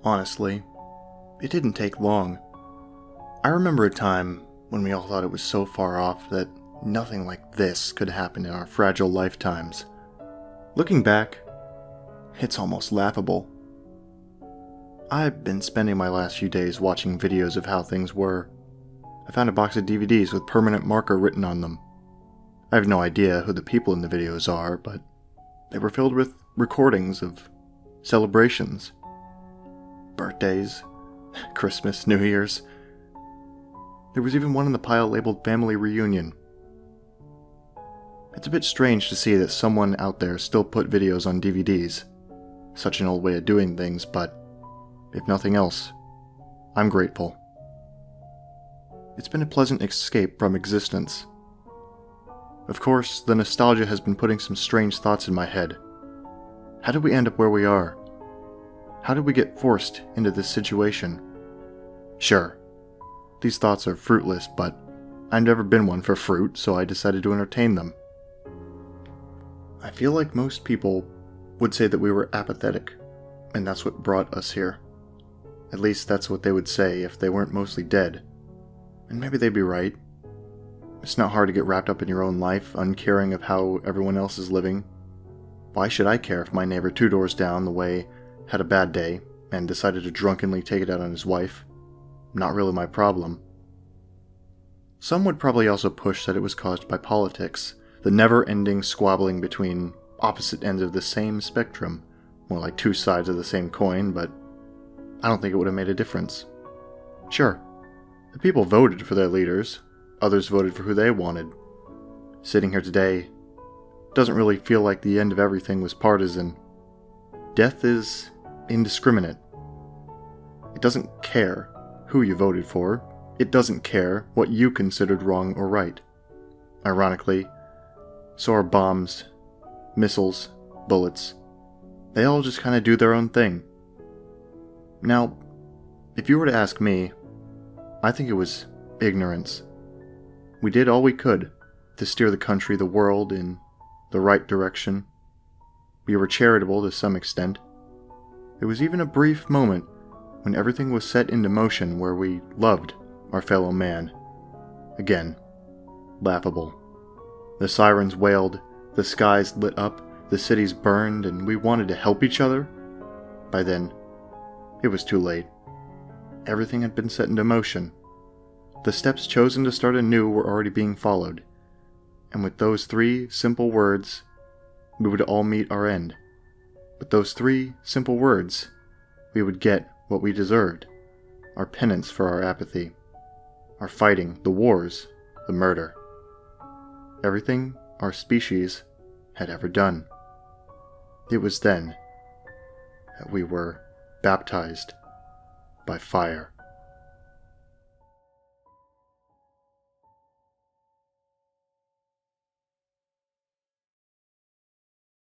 Honestly, it didn't take long. I remember a time when we all thought it was so far off that nothing like this could happen in our fragile lifetimes. Looking back, it's almost laughable. I've been spending my last few days watching videos of how things were. I found a box of DVDs with permanent marker written on them. I have no idea who the people in the videos are, but they were filled with recordings of celebrations. Birthdays, Christmas, New Year's. There was even one in the pile labeled Family Reunion. It's a bit strange to see that someone out there still put videos on DVDs. Such an old way of doing things, but if nothing else, I'm grateful. It's been a pleasant escape from existence. Of course, the nostalgia has been putting some strange thoughts in my head. How did we end up where we are? How did we get forced into this situation? Sure, these thoughts are fruitless, but I've never been one for fruit, so I decided to entertain them. I feel like most people would say that we were apathetic, and that's what brought us here. At least that's what they would say if they weren't mostly dead. And maybe they'd be right. It's not hard to get wrapped up in your own life, uncaring of how everyone else is living. Why should I care if my neighbor 2 doors down the way had a bad day and decided to drunkenly take it out on his wife? Not really my problem. Some would probably also push that it was caused by politics, the never-ending squabbling between opposite ends of the same spectrum, more like 2 sides of the same coin, but I don't think it would have made a difference. Sure, the people voted for their leaders, others voted for who they wanted. Sitting here today doesn't really feel like the end of everything was partisan. Death is indiscriminate. It doesn't care who you voted for. It doesn't care what you considered wrong or right. Ironically, so are bombs, missiles, bullets. They all just kind of do their own thing. Now, if you were to ask me, I think it was ignorance. We did all we could to steer the country, the world, in the right direction. We were charitable to some extent. There was even a brief moment when everything was set into motion where we loved our fellow man. Again, laughable. The sirens wailed, the skies lit up, the cities burned, and we wanted to help each other. By then, it was too late. Everything had been set into motion. The steps chosen to start anew were already being followed. And with those 3 simple words, we would all meet our end. With those 3 simple words, we would get what we deserved. Our penance for our apathy. Our fighting, the wars, the murder. Everything our species had ever done. It was then that we were baptized by fire.